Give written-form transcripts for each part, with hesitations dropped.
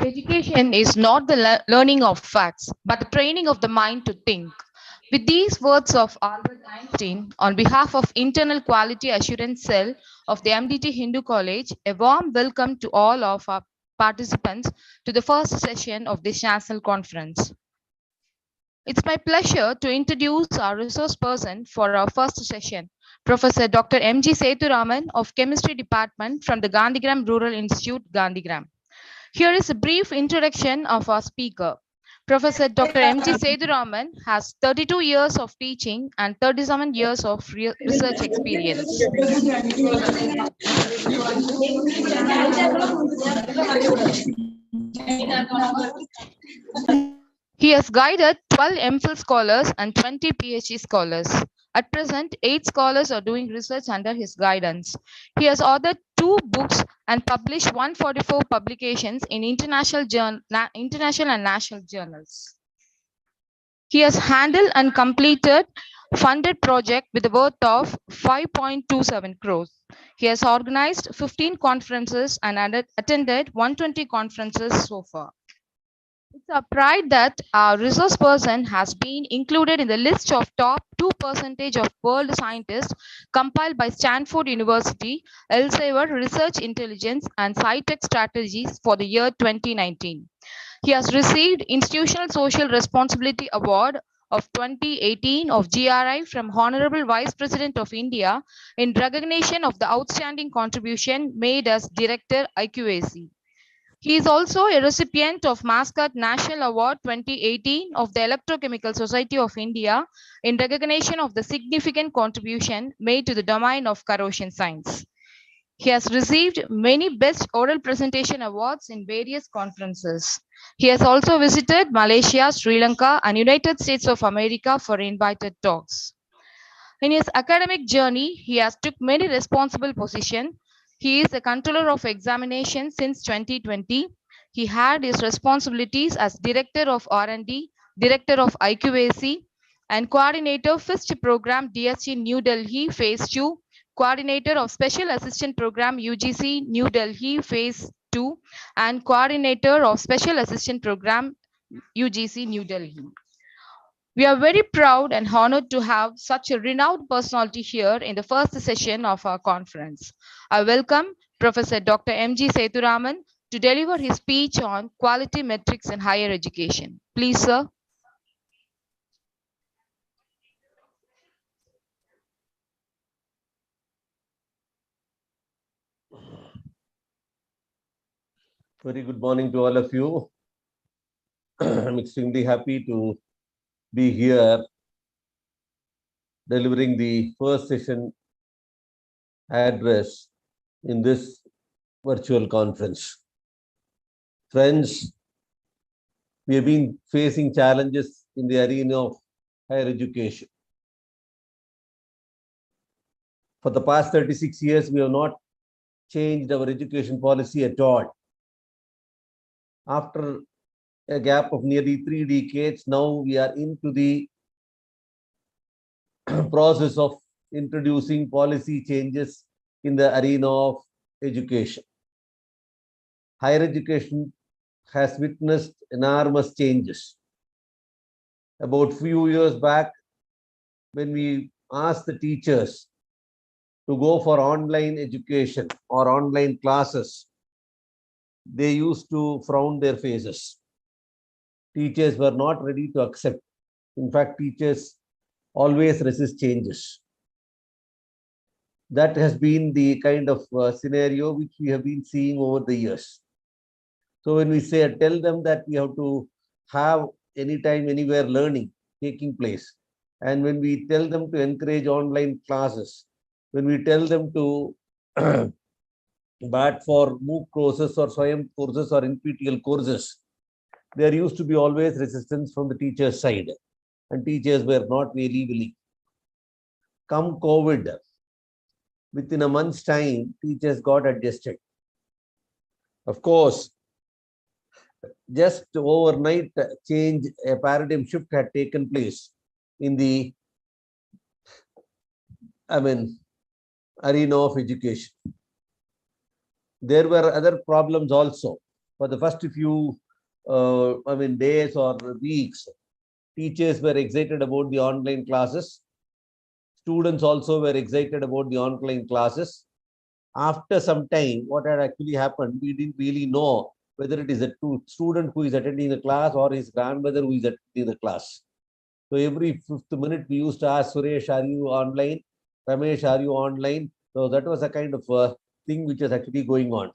Education is not the learning of facts, but the training of the mind to think. With these words of Albert Einstein, on behalf of Internal Quality Assurance Cell of the MDT Hindu College, a warm welcome to all of our participants to the first session of this national conference. It's my pleasure to introduce our resource person for our first session, Professor Dr. M.G. Sethuraman of Chemistry Department from the Gandhigram Rural Institute, Gandhigram. Here is a brief introduction of our speaker. Professor Dr. M.G. Sethuraman has 32 years of teaching and 37 years of research experience. He has guided 12 MPhil scholars and 20 PhD scholars. At present, 8 scholars are doing research under his guidance. He has authored 2 books and published 144 publications in international and national journals. He has handled and completed funded project with a worth of 5.27 crores. He has organized 15 conferences and attended 120 conferences so far. It's a pride that our resource person has been included in the list of top 2% of world scientists compiled by Stanford University, Elsevier Research Intelligence and SciTech Strategies for the year 2019. He has received Institutional Social Responsibility Award of 2018 of GRI from Honorable Vice President of India in recognition of the outstanding contribution made as Director IQAC. He is also a recipient of Mascot National Award 2018 of the Electrochemical Society of India in recognition of the significant contribution made to the domain of corrosion science. He has received many Best Oral Presentation Awards in various conferences. He has also visited Malaysia, Sri Lanka, and United States of America for invited talks. In his academic journey, he has took many responsible positions. He is a controller of examinations since 2020. He had his responsibilities as Director of R&D, Director of IQAC, and Coordinator FIST Program DSG New Delhi Phase 2, Coordinator of Special Assistant Program UGC New Delhi Phase 2, and Coordinator of Special Assistant Program UGC New Delhi. We are very proud and honored to have such a renowned personality here in the first session of our conference. I welcome Professor Dr. M.G. Sethuraman to deliver his speech on quality metrics in higher education. Please, sir. Very good morning to all of you. I'm extremely happy to be here delivering the first session address in this virtual conference. Friends, we have been facing challenges in the arena of higher education. For the past 36 years, we have not changed our education policy at all. After a gap of nearly 3 decades, now we are into the process of introducing policy changes in the arena of education. Higher education has witnessed enormous changes. About few years back, when we asked the teachers to go for online education or online classes, they used to frown their faces. Teachers were not ready to accept. In fact, teachers always resist changes. That has been the kind of scenario which we have been seeing over the years. So when we tell them that we have to have anytime, anywhere learning taking place, and when we tell them to encourage online classes, when we tell them to but for MOOC courses or SWAYAM courses or NPTEL courses, there used to be always resistance from the teacher's side, and teachers were not really willing. Come COVID, within a month's time, teachers got adjusted. Of course, just overnight change, a paradigm shift had taken place in the arena of education. There were other problems also. For the first few, days or weeks, teachers were excited about the online classes. Students also were excited about the online classes. After some time, what had actually happened, we didn't really know whether it is a student who is attending the class or his grandmother who is attending the class. So every fifth minute, we used to ask Suresh, are you online? Ramesh, are you online? So that was a kind of thing which is actually going on.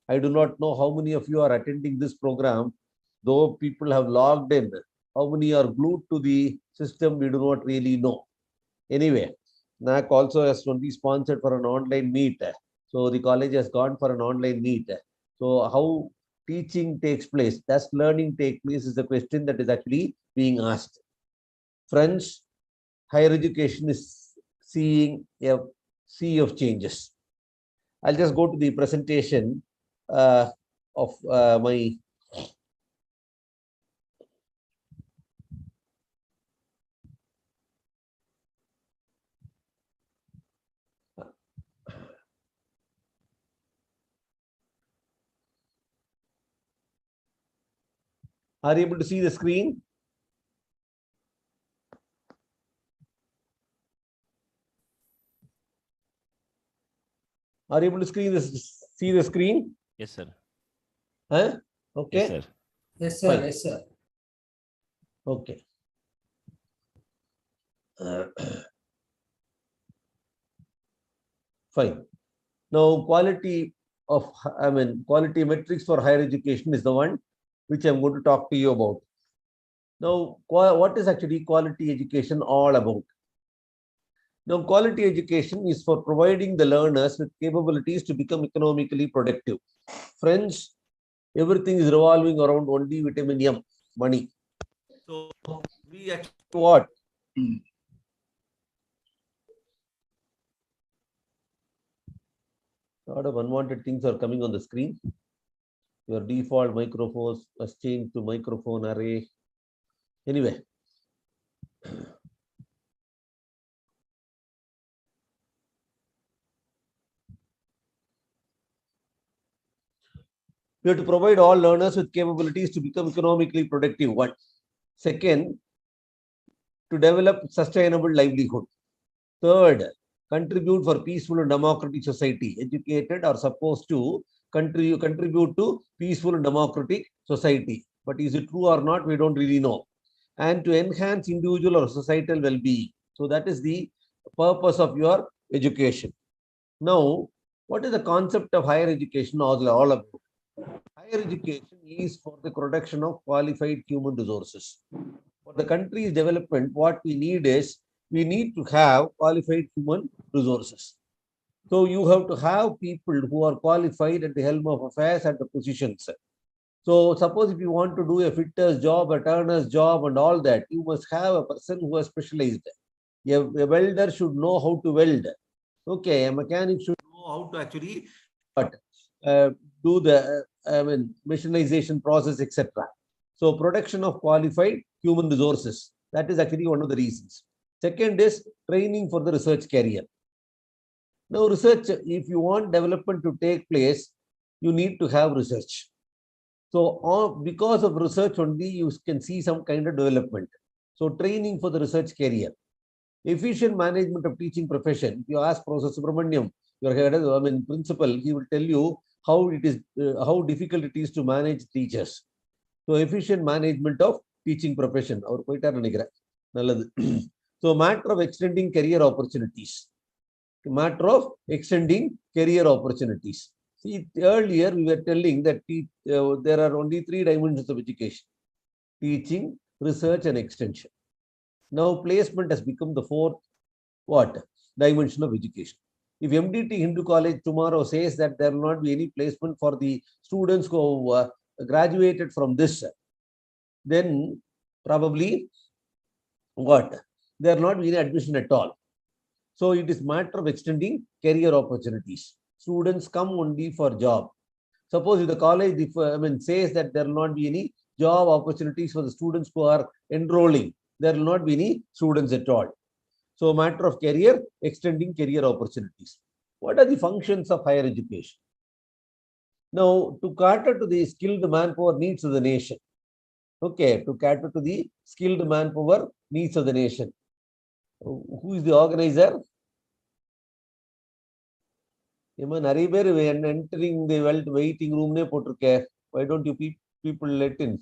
I do not know how many of you are attending this program, though people have logged in. How many are glued to the system, we do not really know. Anyway, NAAC also has only sponsored for an online meet. So the college has gone for an online meet. So how teaching takes place, does learning take place, is the question that is actually being asked. Friends, higher education is seeing a sea of changes. I'll just go to the presentation of my. Are you able to see the screen? Are you able to see the screen? Yes, sir. Huh? Okay. Yes, sir. Yes, sir. Fine. Yes, sir. Okay. Fine. Now, quality metrics for higher education is the one which I'm going to talk to you about. Now, what is actually quality education all about? Now, quality education is for providing the learners with capabilities to become economically productive. Friends, everything is revolving around only vitamin M, money. So, we actually what? A lot of unwanted things are coming on the screen. Your default microphones must change to microphone array. Anyway. We have to provide all learners with capabilities to become economically productive. One. Second, to develop sustainable livelihood. Third, contribute for peaceful and democratic society. Educated are supposed to contribute to peaceful and democratic society. But is it true or not? We don't really know. And to enhance individual or societal well-being. So that is the purpose of your education. Now, what is the concept of higher education all about? Higher education is for the production of qualified human resources. For the country's development, what we need is, we need to have qualified human resources. So you have to have people who are qualified at the helm of affairs at the positions. So suppose if you want to do a fitter's job, a turner's job and all that, you must have a person who is specialized. A welder should know how to weld. Okay, a mechanic should know how to actually do the machinization process, etc. So production of qualified human resources, that is actually one of the reasons. Second is training for the research career. Now research, if you want development to take place, you need to have research. So because of research only, you can see some kind of development. So training for the research career. Efficient management of teaching profession. If you ask Professor Subramaniam, your head, principal, he will tell you how it is, how difficult it is to manage teachers. So efficient management of teaching profession. So matter of extending career opportunities. Matter of extending career opportunities. See, earlier we were telling that there are only 3 dimensions of education: teaching, research, and extension. Now placement has become the 4th dimension of education. If MDT Hindu College tomorrow says that there will not be any placement for the students who graduated from this, then probably there will not be any admission at all. So it is matter of extending career opportunities. Students come only for job. Suppose if the college says that there will not be any job opportunities for the students who are enrolling, there will not be any students at all. So matter of career, extending career opportunities. What are the functions of higher education? Now, to cater to the skilled manpower needs of the nation. Okay, to cater to the skilled manpower needs of the nation. Who is the organizer? நிறைய பேர் entering the waiting room ne போட்டிருக்க. Why don't you people let in?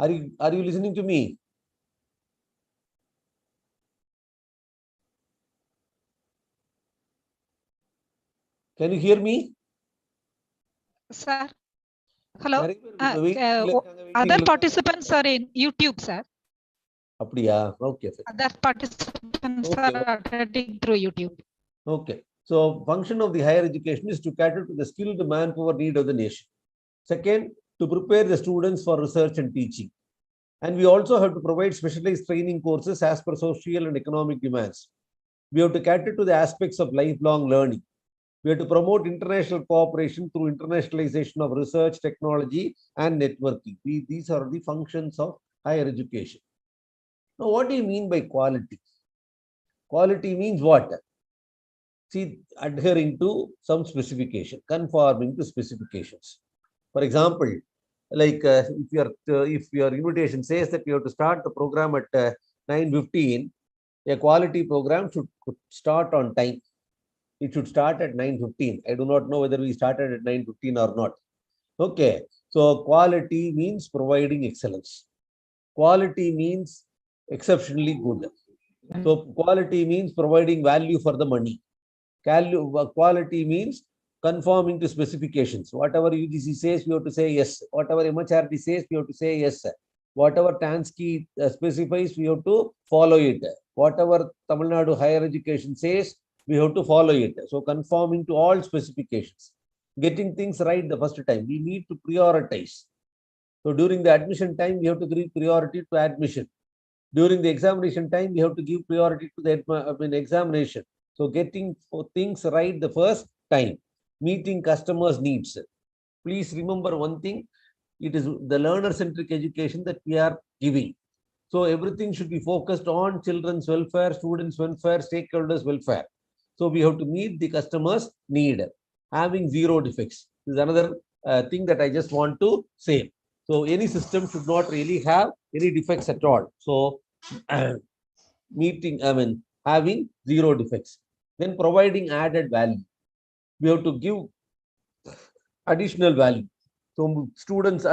Are you listening to me? Can you hear me? Sir. Hello. Other participants are in YouTube, sir. அப்படியா? Okay. Other participants are attending through YouTube. Okay. So, function of the higher education is to cater to the skilled manpower need of the nation. Second, to prepare the students for research and teaching. And we also have to provide specialized training courses as per social and economic demands. We have to cater to the aspects of lifelong learning. We have to promote international cooperation through internationalization of research, technology, and networking. These are the functions of higher education. Now, what do you mean by quality? Quality means what? See, adhering to some specification, conforming to specifications. For example, like if your invitation says that you have to start the program at 9:15, a quality program should start on time. It should start at 9:15. I do not know whether we started at 9:15 or not. Okay. So quality means providing excellence. Quality means exceptionally good. So quality means providing value for the money. Quality means conforming to specifications. Whatever UGC says, we have to say yes. Whatever MHRD says, we have to say yes. Whatever TANSCI specifies, we have to follow it. Whatever Tamil Nadu higher education says, we have to follow it. So conforming to all specifications, getting things right the first time. We need to prioritize. So during the admission time, we have to give priority to admission. During the examination time, we have to give priority to the examination. So getting things right the first time, meeting customers' needs. Please remember one thing, it is the learner-centric education that we are giving. So everything should be focused on children's welfare, students' welfare, stakeholders' welfare. So we have to meet the customer's need, having zero defects. This is another thing that I just want to say. So any system should not really have any defects at all. So having zero defects. Then providing added value. We have to give additional value. So students,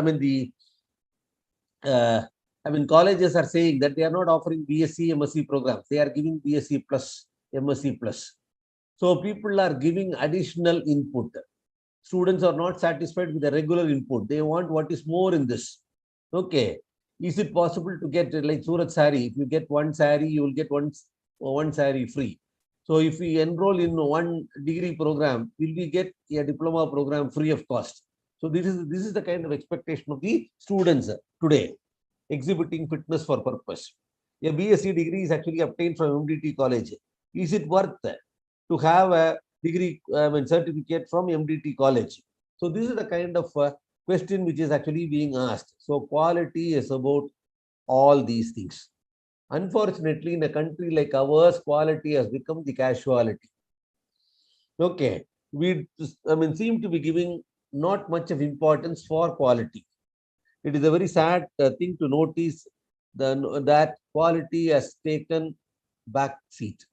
colleges are saying that they are not offering BSc, MSc programs. They are giving BSc plus, MSc plus. So people are giving additional input. Students are not satisfied with the regular input. They want what is more in this. Okay. Is it possible to get like Surat Sari? If you get one sari, you will get one sari free. So if we enroll in one degree program, will we get a diploma program free of cost? So this is the kind of expectation of the students today, exhibiting fitness for purpose. A BSc degree is actually obtained from MDT college. Is it worth to have a degree certificate from MDT college? So this is the kind of question which is actually being asked. So quality is about all these things. Unfortunately, in a country like ours, quality has become the casualty. Okay, we seem to be giving not much of importance for quality. It is a very sad thing to notice that quality has taken back seat.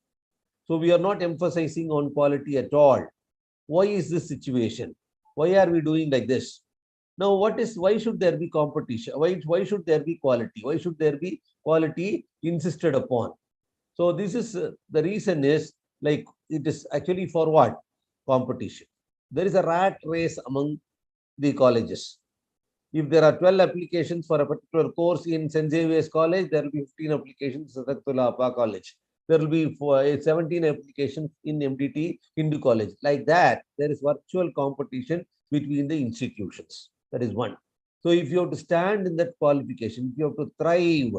So we are not emphasizing on quality at all. Why is this situation? Why are we doing like this? Now, why should there be competition? Why should there be quality? Why should there be quality insisted upon? So this is the reason is like it is actually for what? Competition. There is a rat race among the colleges. If there are 12 applications for a particular course in St. Xavier's College, there will be 15 applications in Sadatullah College. There will be 17 applications in MDT Hindu College. Like that, there is virtual competition between the institutions. That is one. So if you have to stand in that qualification, if you have to thrive,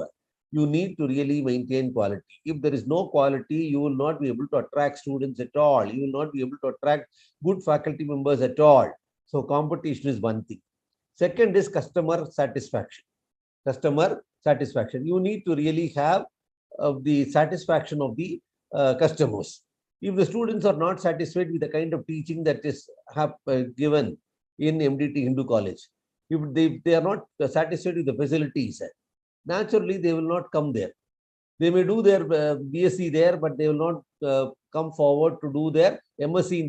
you need to really maintain quality. If there is no quality, you will not be able to attract students at all. You will not be able to attract good faculty members at all. So competition is one thing. Second is customer satisfaction. Customer satisfaction. You need to really have the satisfaction of the customers. If the students are not satisfied with the kind of teaching that is given in MDT Hindu College, if they are not satisfied with the facilities, naturally they will not come there. They may do their BSc there, but they will not come forward to do their MSc in